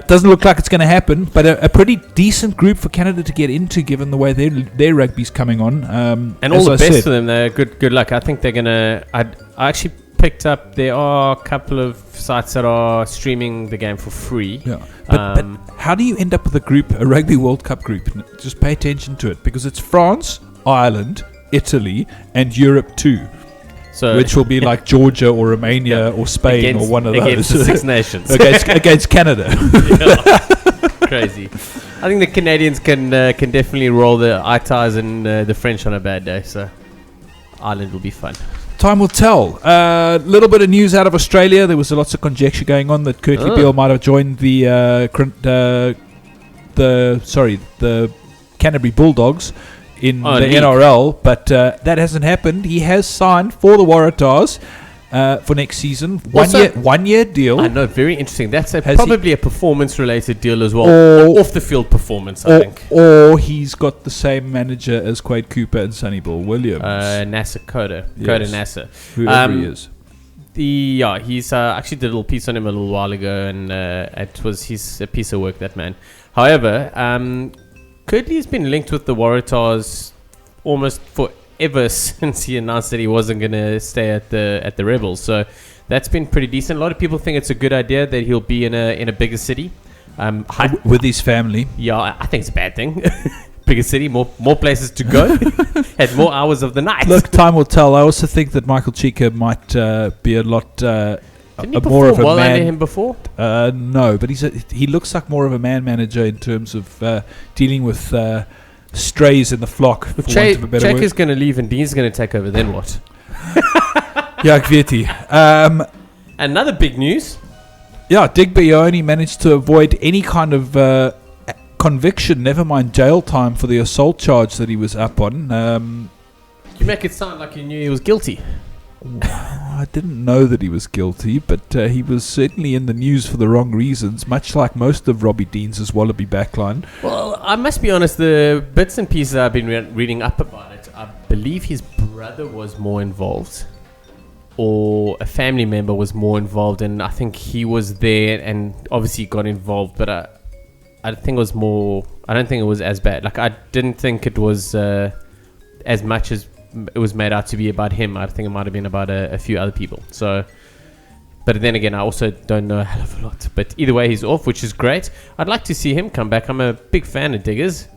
Doesn't look like it's going to happen, but a pretty decent group for Canada to get into, given the way their rugby's coming on. And all the best for them. They're good luck. I think they're going to... I actually picked up. There are a couple of sites that are streaming the game for free. Yeah. But how do you end up with a Rugby World Cup group? Just pay attention to it, because it's France, Ireland, Italy, and Europe too. So which will be like Georgia or Romania or Spain or one of those. Against the Six Nations. against Canada. Crazy. I think the Canadians can definitely roll the Italians and the French on a bad day. So Ireland will be fun. Time will tell. A little bit of news out of Australia. There was lots of conjecture going on that Kurtley Beale might have joined the Canterbury Bulldogs in the neat. NRL, but that hasn't happened. He has signed for the Waratahs for next season. One year deal. I know, very interesting. That's probably a performance-related deal as well. Or off-the-field performance, I think. Or he's got the same manager as Quade Cooper and Sonny Bill Williams. Nasser Coda. Coda Nasser. Whoever he is. He's actually did a little piece on him a little while ago, and it was a piece of work, that man. However, Kurtley has been linked with the Waratahs almost forever since he announced that he wasn't going to stay at the Rebels. So that's been pretty decent. A lot of people think it's a good idea that he'll be in a bigger city. With his family. Yeah, I think it's a bad thing. Bigger city, more places to go, had more hours of the night. Look, time will tell. I also think that Michael Cheika might be a lot Didn't he more of a well man. under him before? No, but he looks like more of a man manager in terms of dealing with strays in the flock. For want of a better word. Cheika's going to leave and Dean's going to take over. Then what? Ja, ek weet nie. Another big news. Yeah, Digby only managed to avoid any kind of conviction, never mind jail time, for the assault charge that he was up on. You make it sound like you knew he was guilty. I didn't know that he was guilty, but he was certainly in the news for the wrong reasons, much like most of Robbie Deans' Wallaby backline. Well, I must be honest, the bits and pieces I've been reading up about it, I believe his brother was more involved, or a family member was more involved, and I think he was there and obviously got involved, but I think it was more, I don't think it was as bad. Like, I didn't think it was as much as it was made out to be about him. I think it might have been about a few other people. So, but then again, I also don't know a hell of a lot. But either way, he's off, which is great. I'd like to see him come back. I'm a big fan of Diggers.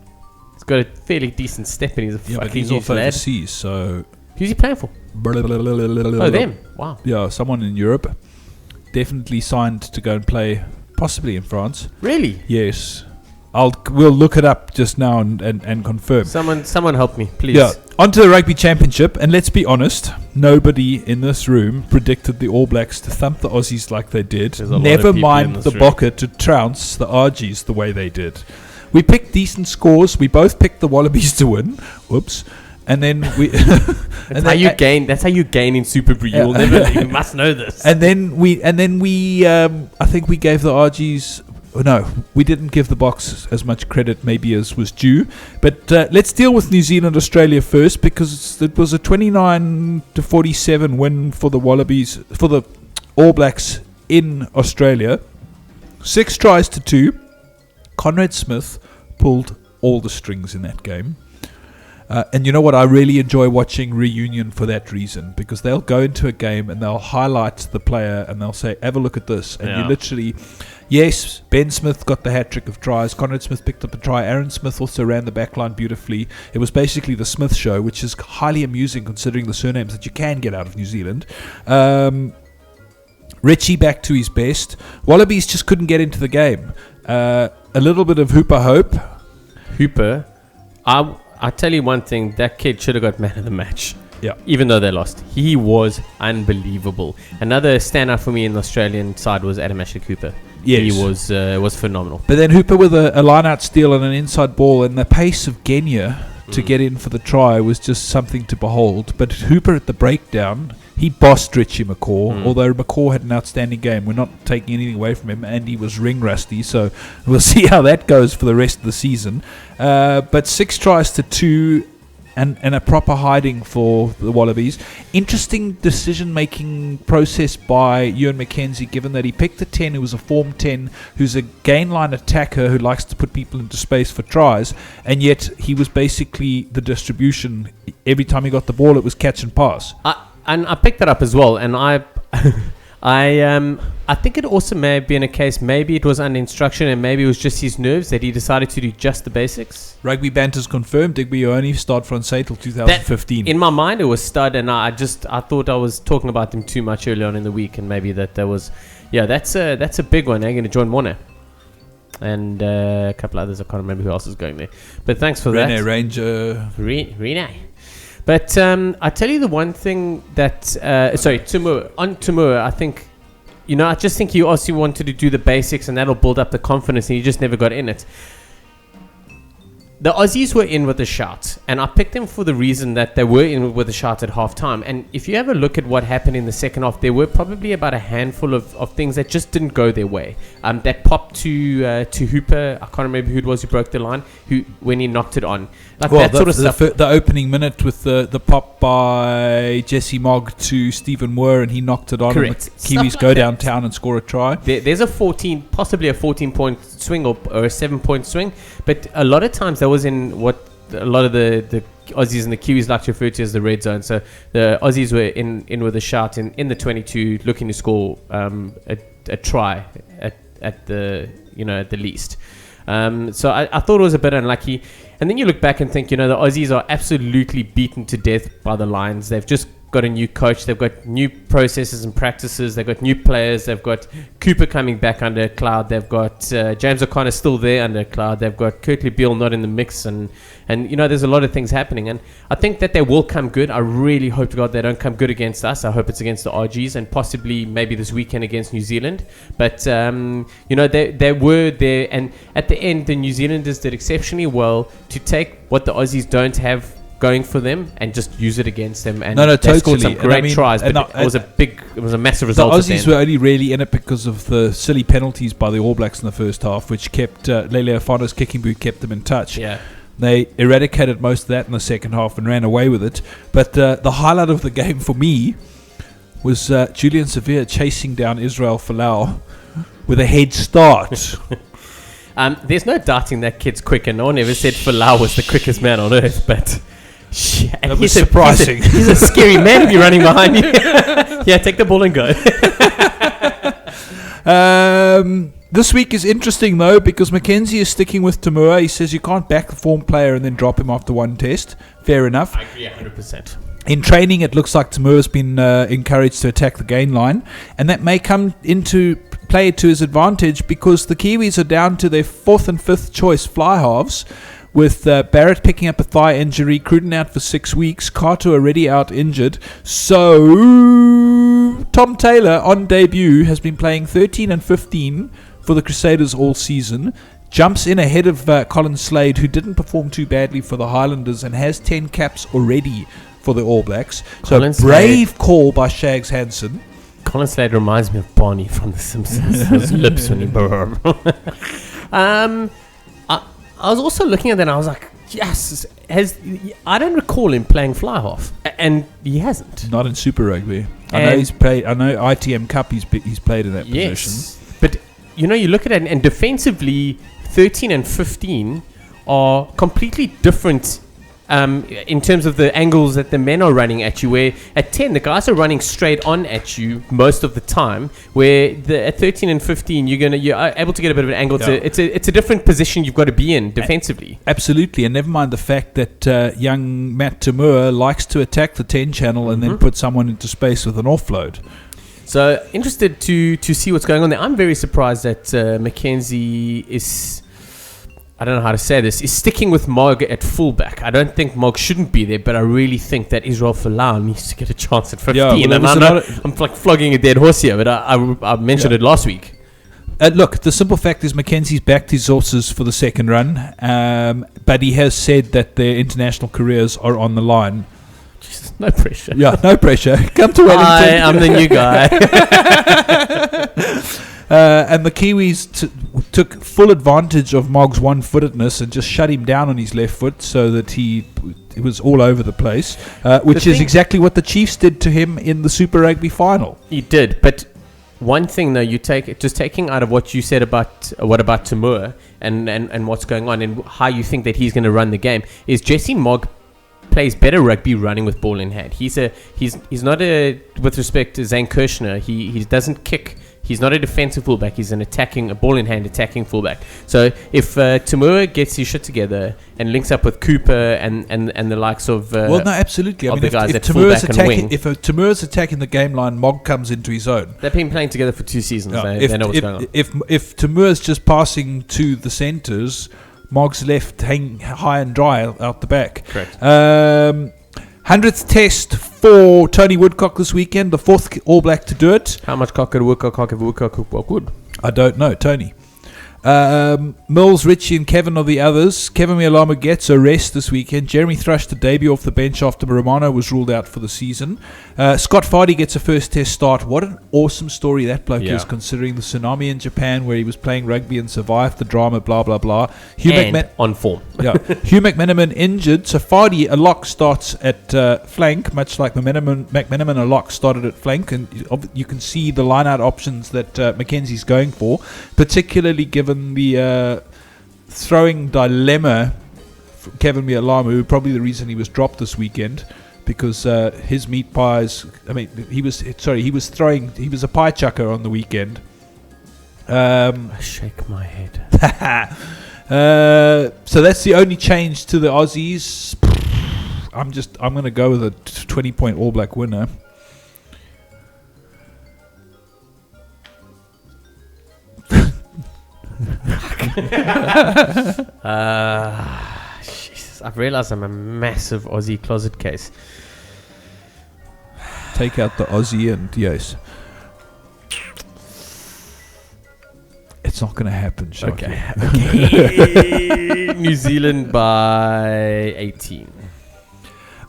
He's got a fairly decent step, and he's a fucking he's huge off lad. overseas, so... Who's he playing for? Oh, them. Wow. Yeah, someone in Europe. Definitely signed to go and play, possibly in France. Really? Yes. We'll look it up just now and confirm. Someone help me, please. Yeah. Onto the Rugby Championship, and let's be honest, nobody in this room predicted the All Blacks to thump the Aussies like they did. Never mind the Bokke to trounce the RGs the way they did. We picked decent scores. We both picked the Wallabies to win. Whoops. And then we... That's how you gain in Super Brew. You'll never leave. You must know this. And then we I think we gave the RGs... No, we didn't give the Boks as much credit maybe as was due. But let's deal with New Zealand Australia first, because it was a 29-47 win for the Wallabies, for the All Blacks in Australia. 6 tries to 2. Conrad Smith pulled all the strings in that game. And you know what? I really enjoy watching Reunion for that reason, because they'll go into a game and they'll highlight the player and they'll say, have a look at this. And you literally... Yes, Ben Smith got the hat-trick of tries. Conrad Smith picked up a try. Aaron Smith also ran the back line beautifully. It was basically the Smith show, which is highly amusing considering the surnames that you can get out of New Zealand. Richie back to his best. Wallabies just couldn't get into the game. A little bit of Hooper hope. Hooper, I tell you one thing, that kid should have got man of the match. Yeah. Even though they lost. He was unbelievable. Another standout for me in the Australian side was Adam Ashley Cooper. Yes. He was phenomenal. But then Hooper with a line-out steal and an inside ball, and the pace of Genya to get in for the try was just something to behold. But Hooper at the breakdown, he bossed Richie McCaw, although McCaw had an outstanding game. We're not taking anything away from him, and he was ring rusty, so we'll see how that goes for the rest of the season. But 6 tries to 2... And a proper hiding for the Wallabies. Interesting decision-making process by Ewan McKenzie, given that he picked a 10 who was a form 10, who's a gain-line attacker who likes to put people into space for tries, and yet he was basically the distribution. Every time he got the ball, it was catch and pass. And I picked that up as well, and I I think it also may have been a case, maybe it was under instruction and maybe it was just his nerves that he decided to do just the basics. Rugby Banter's confirmed Digby only start Francais till 2015. In my mind it was stud, and I thought I was talking about them too much earlier on in the week, and maybe that was, that's a big one. They're going to join Warner. And a couple others, I can't remember who else is going there. But thanks for Rene that. Ranger. Rene. But I tell you the one thing that... Timur. On Timur, I think... I just think he also wanted to do the basics, and that'll build up the confidence, and he just never got in it. The Aussies were in with a shout, and I picked them for the reason that they were in with a shout at half-time. And if you have a look at what happened in the second half, there were probably about a handful of things that just didn't go their way. That popped to Hooper. I can't remember who it was who broke the line, when he knocked it on. That sort of stuff. The opening minute with the pop by Jesse Mogg to Stephen Moore, and he knocked it on. Correct. And the Kiwis go downtown and score a try. There's possibly a 14-point swing or a 7-point swing, but a lot of times that was in what a lot of the Aussies and the Kiwis like to refer to as the red zone. So the Aussies were in with a shout in the 22, looking to score a try at the least. So I thought it was a bit unlucky. And then you look back and think, the Aussies are absolutely beaten to death by the Lions. They've just got a new coach. They've got new processes and practices. They've got new players. They've got Cooper coming back under a cloud. They've got James O'Connor still there under a cloud. They've got Kirkley Beale not in the mix. And there's a lot of things happening. And I think that they will come good. I really hope to God they don't come good against us. I hope it's against the RGs and possibly maybe this weekend against New Zealand. But, they were there. And at the end, the New Zealanders did exceptionally well to take what the Aussies don't have going for them and just use it against them, and they scored some great tries, but it was a massive result. The Aussies were only really in it because of the silly penalties by the All Blacks in the first half, which kept Lele Ofano's kicking boot kept them in touch. Yeah, they eradicated most of that in the second half and ran away with it. But the highlight of the game for me was Julian Severe chasing down Israel Folau with a head start. There's no doubting that kid's quick, and no one ever said Folau was the quickest man on earth, but that was surprising. He's a scary man if you're running behind you. Yeah, take the ball and go. This week is interesting though, because Mackenzie is sticking with Tamura. He says you can't back the form player and then drop him after one test. Fair enough. I agree 100%. In training, it looks like Tamura's been encouraged to attack the gain line, and that may come into play to his advantage because the Kiwis are down to their fourth and fifth choice fly halves, with Barrett picking up a thigh injury, Cruden out for 6 weeks, Kato already out injured. So Tom Taylor on debut has been playing 13 and 15 for the Crusaders all season. Jumps in ahead of Colin Slade, who didn't perform too badly for the Highlanders and has 10 caps already for the All Blacks. So brave call by Shags Hansen. Colin Slade reminds me of Barney from The Simpsons. His lips when he burr. I was also looking at that and I was like, yes, I don't recall him playing fly half, and he hasn't. Not in Super Rugby. I know ITM Cup he's played in that position. But you look at it, and defensively 13 and 15 are completely different in terms of the angles that the men are running at you, where at 10 the guys are running straight on at you most of the time, where at 13 and 15 you're able to get a bit of an angle. Yeah. It's a different position you've got to be in defensively. Absolutely, and never mind the fact that young Matt Tamura likes to attack the 10 channel and then put someone into space with an offload. So interested to see what's going on there. I'm very surprised that Mackenzie is, I don't know how to say this, is sticking with Mogg at fullback. I don't think Mogg shouldn't be there, but I really think that Israel Folau needs to get a chance at 15. Yeah, I'm like flogging a dead horse here, but I mentioned it last week. Look, the simple fact is Mackenzie's backed his horses for the second run, but he has said that their international careers are on the line. Jesus, no pressure. Yeah, no pressure. Come to Wellington. Hi, I'm the new guy. And the Kiwis took full advantage of Mogg's one-footedness and just shut him down on his left foot so that he was all over the place, which is exactly what the Chiefs did to him in the Super Rugby final. He did, but one thing though, taking out of what you said about Tamura and what's going on and how you think that he's going to run the game, is Jesse Mogg plays better rugby running with ball in hand. He's not a, with respect to Zane Kirshner, he doesn't kick. He's not a defensive fullback. He's a ball in hand attacking fullback. So if Tamura gets his shit together and links up with Cooper and the likes of well, no, absolutely. I mean, if Tamura's attacking the game line, Mog comes into his own. They've been playing together for 2 seasons. They know what's going on. If Tamura's just passing to the centres, Mog's left hang high and dry out the back. Correct. 100th test for Tony Woodcock this weekend, the 4th All Black to do it. How much cock could Woodcock would? I don't know, Tony. Mills, Richie and Kevin are the others. Kevin Mialama gets a rest this weekend. Jeremy Thrush to debut off the bench after Romano was ruled out for the season. Scott Fardy gets a first test start. What an awesome story that bloke is, considering the tsunami in Japan where he was playing rugby and survived the drama, blah, blah, blah. On form. Hugh McMenamin injured. So Fardy, a lock, starts at flank, much like McMenamin, a lock, started at flank. And you can see the line-out options that Mackenzie's going for, particularly given the throwing dilemma from Kevin Mialamu, probably the reason he was dropped this weekend, because his meat pies, he was a pie chucker on the weekend. I shake my head. So that's the only change to the Aussies. I'm going to go with a 20-point All Black winner. Jesus, I've realized I'm a massive Aussie closet case. Take out the Aussie and yes. It's not going to happen, Sharky. Okay. New Zealand by 18.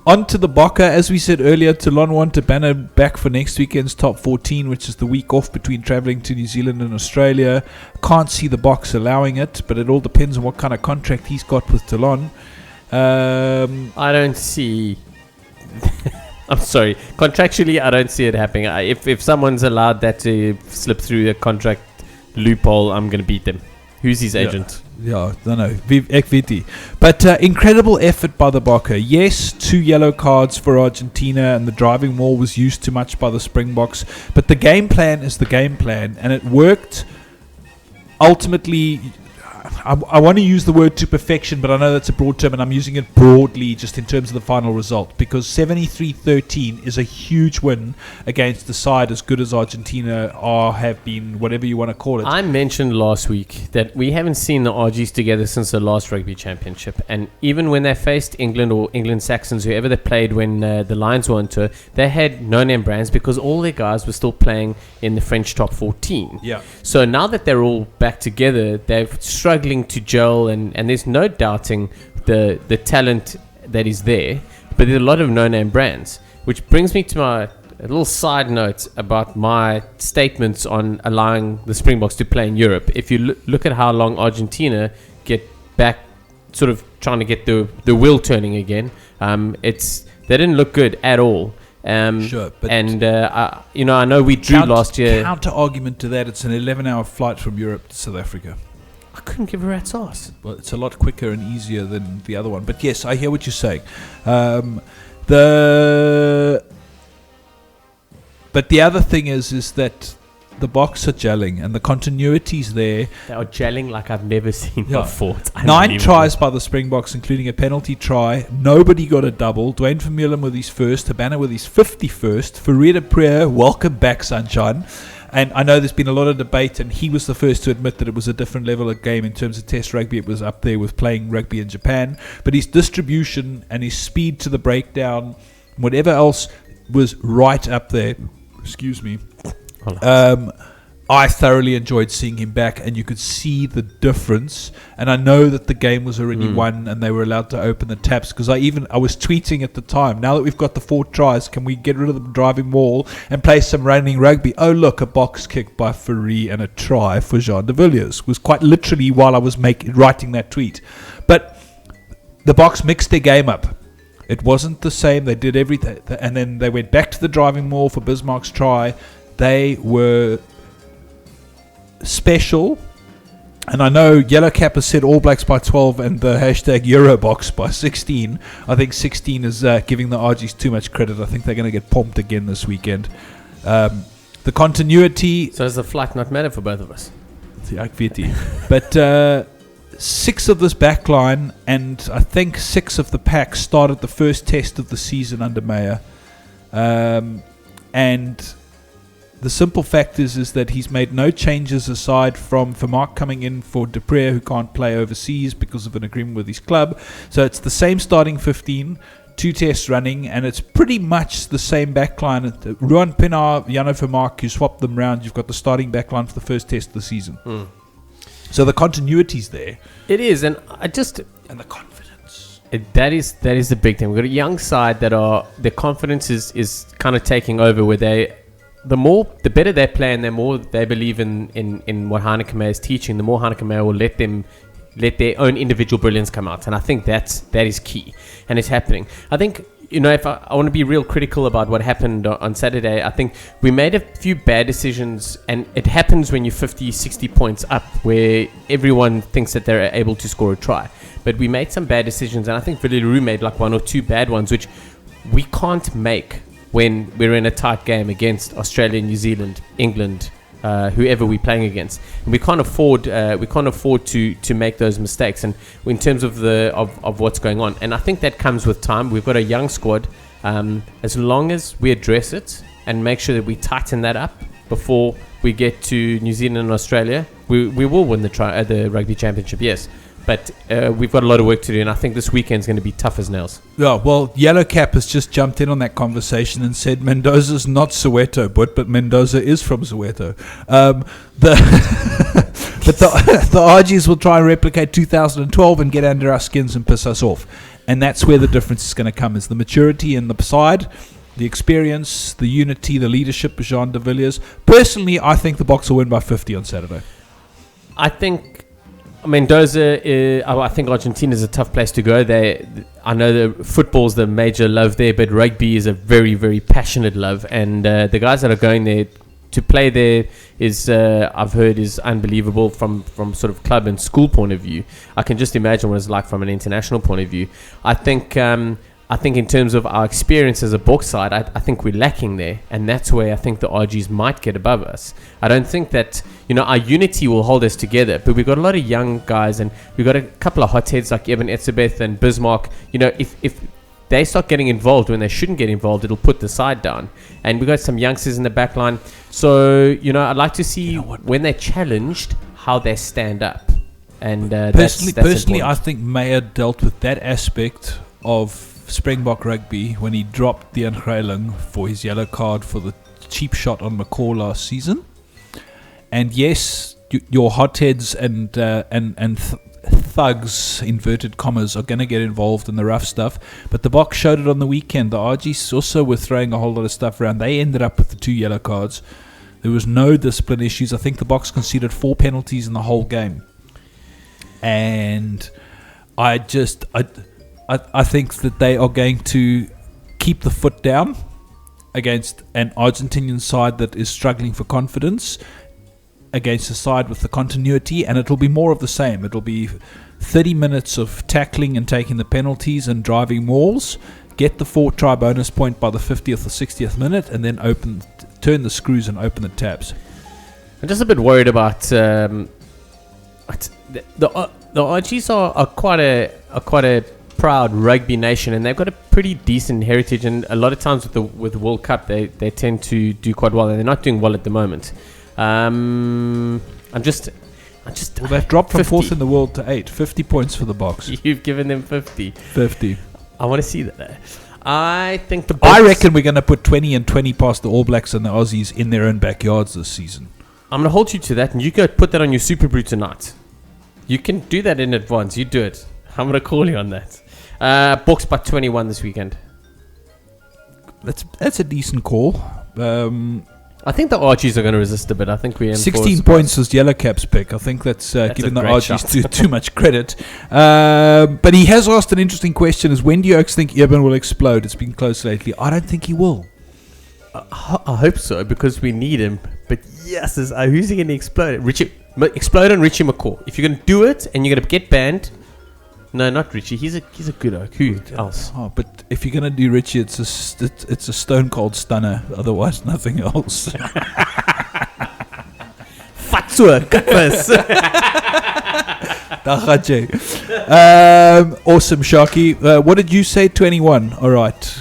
On to the Bokke. As we said earlier, Talon Tabana back for next weekend's top 14, which is the week off between travelling to New Zealand and Australia. Can't see the Boks allowing it, but it all depends on what kind of contract he's got with Talon. I don't see... I'm sorry. Contractually, I don't see it happening. If someone's allowed that to slip through a contract loophole, I'm going to beat them. Who's his agent? Yeah, I don't know. Ekviti. But incredible effort by the Bokke. Yes, 2 yellow cards for Argentina, and the driving Maul was used too much by the Springboks. But the game plan is the game plan, and it worked ultimately. I want to use the word to perfection, but I know that's a broad term, and I'm using it broadly just in terms of the final result, because 73-13 is a huge win against the side as good as Argentina have been, whatever you want to call it. I mentioned last week that we haven't seen the RGs together since the last rugby championship, and even when they faced England or England Saxons, whoever they played when the Lions were on tour, they had no-name brands because all their guys were still playing in the French top 14. Yeah. So now that they're all back together, they're struggling to gel, and there's no doubting the talent that is there, but there's a lot of no-name brands, which brings me to a little side note about my statements on allowing the Springboks to play in Europe. If you look at how long Argentina get back, sort of trying to get the wheel turning again, they didn't look good at all. Sure, but I know we drew last year. Counter argument to that, it's an 11-hour flight from Europe to South Africa. I couldn't give a rat's ass. Well, it's a lot quicker and easier than the other one. But yes, I hear what you're saying. But the other thing is that the Boks are gelling and the continuity's there. They are gelling like I've never seen before. 9 tries by the Springboks, including a penalty try. Nobody got a double. Dwayne Vermeulen with his first. Habana with his 51st. Farid Priya, welcome back, sunshine. And I know there's been a lot of debate, and he was the first to admit that it was a different level of game in terms of Test rugby. It was up there with playing rugby in Japan. But his distribution and his speed to the breakdown, whatever else, was right up there. Excuse me. I thoroughly enjoyed seeing him back, and you could see the difference. And I know that the game was already won, and they were allowed to open the taps, because I was tweeting at the time, now that we've got the 4 tries, can we get rid of the driving Maul and play some running rugby? Oh look, a box kick by Fourie and a try for Jean de Villiers was quite literally while I was writing that tweet. But the Boks mixed their game up. It wasn't the same. They did everything, and then they went back to the driving Maul for Bismarck's try. They were special, And I know Yellow Cap has said All Blacks by 12 and the hashtag Eurobox by 16. I think 16 is giving the RGs too much credit. I think they're going to get pumped again this weekend. The continuity... So does the flight not matter for both of us? But 6 of this back line and I think 6 of the pack started the first test of the season under Meyer. And... the simple fact is that he's made no changes aside from Vermaak coming in for De Preer, who can't play overseas because of an agreement with his club. So it's the same starting 15, 2 tests running, and it's pretty much the same backline. Ruan Pienaar, Jano Vermaak, you swap them round, you've got the starting backline for the first test of the season. So the continuity's there. It is, and And the confidence. That is the big thing. We've got a young side that their confidence is kind of taking over, where the better they play and the more they believe in what Heineken Meyer is teaching, the more Heineken Meyer will let let their own individual brilliance come out. And I think that is key, and it's happening. I think, if I want to be real critical about what happened on Saturday, I think we made a few bad decisions, and it happens when you're 50, 60 points up, where everyone thinks that they're able to score a try. But we made some bad decisions, and I think Villaroo made like 1 or 2 bad ones, which we can't make when we're in a tight game against Australia, New Zealand, England, whoever we're playing against. And we can't afford to make those mistakes. And in terms of of what's going on, and I think that comes with time. We've got a young squad. As long as we address it and make sure that we tighten that up before we get to New Zealand and Australia, we will win the rugby championship. Yes. But we've got a lot of work to do, and I think this weekend's going to be tough as nails. Yeah, well, Yellow Cap has just jumped in on that conversation and said Mendoza's not Soweto, but Mendoza is from Soweto. But the RGs will try and replicate 2012 and get under our skins and piss us off. And that's where the difference is going to come, is the maturity in the side, the experience, the unity, the leadership of Jean de Villiers. Personally, I think the Boks will win by 50 on Saturday. I think Mendoza, I think Argentina is a tough place to go. I know the football's the major love there, but rugby is a very, very passionate love. And the guys that are going there to play there is, I've heard, is unbelievable from sort of club and school point of view. I can just imagine what it's like from an international point of view. I think in terms of our experience as a Boks side, I think we're lacking there, and that's where I think the RGs might get above us. I don't think that our unity will hold us together, but we've got a lot of young guys, and we've got a couple of hotheads like Evan Etzebeth and Bismarck. If they start getting involved when they shouldn't get involved, it'll put the side down. And we've got some youngsters in the back line, so I'd like to see when they're challenged how they stand up. And personally, I think Meyer dealt with that aspect of Springbok rugby when he dropped Dean Greiling for his yellow card for the cheap shot on McCaw last season. And yes, your hotheads and thugs, inverted commas, are going to get involved in the rough stuff. But the Boks showed it on the weekend. The RGs also were throwing a whole lot of stuff around. They ended up with the 2 yellow cards. There was no discipline issues. I think the Boks conceded 4 penalties in the whole game. And I think that they are going to keep the foot down against an Argentinian side that is struggling for confidence, against a side with the continuity, and it'll be more of the same. It'll be 30 minutes of tackling and taking the penalties and driving mauls, get the 4-try bonus point by the 50th or 60th minute, and then turn the screws and open the tabs. I'm just a bit worried about the RGs are quite a proud rugby nation, and they've got a pretty decent heritage, and a lot of times with the World Cup they tend to do quite well, and they're not doing well at the moment. Well, they've dropped from 4th in the world to 8. 50 points for the Boks. You've given them 50. I want to see that. I think I reckon we're going to put 20 and 20 past the All Blacks and the Aussies in their own backyards this season. I'm going to hold you to that, and you go put that on your Super Brew tonight. You can do that in advance. You do it. I'm going to call you on that. Boks by 21 this weekend. That's a decent call. I think the RGs are going to resist a bit. I think we 16 points was Yellow Cap's pick. I think that's giving the RGs too much credit. But he has asked an interesting question: is when do you think Eben will explode? It's been close lately. I don't think he will. I hope so, because we need him. But yes, who's he going to explode? Explode on Richie McCaw. If you're going to do it and you're going to get banned, no, not Richie. He's a good oak. Who else? Oh, but if you're gonna do Richie, it's a stone cold stunner. Otherwise, nothing else. Fatsua, Kapas. Awesome, Sharky. What did you say? 21. All right.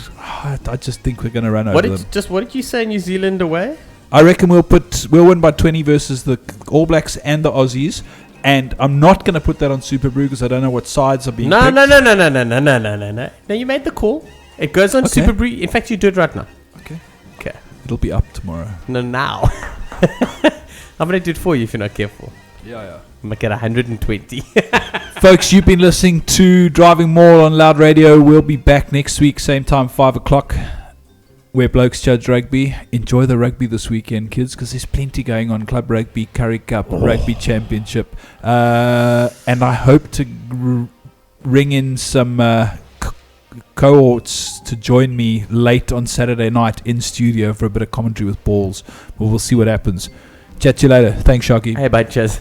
I just think we're gonna run over them. What did you say? New Zealand away? I reckon we'll win by 20 versus the All Blacks and the Aussies. And I'm not going to put that on Super Brew because I don't know what sides are being picked. No. No, you made the call. It goes on Super Brew. In fact, you do it right now. Okay. Okay. It'll be up tomorrow. No, now. I'm going to do it for you if you're not careful. Yeah. I'm going to get 120. Folks, you've been listening to Driving Maul on Loud Radio. We'll be back next week, same time, 5 o'clock. Where blokes judge rugby. Enjoy the rugby this weekend, kids, because there's plenty going on. Club rugby, Curry Cup, Rugby Championship. And I hope to ring in some cohorts to join me late on Saturday night in studio for a bit of commentary with balls. We'll see what happens. Chat to you later. Thanks, Sharky. Hey, bye, cheers.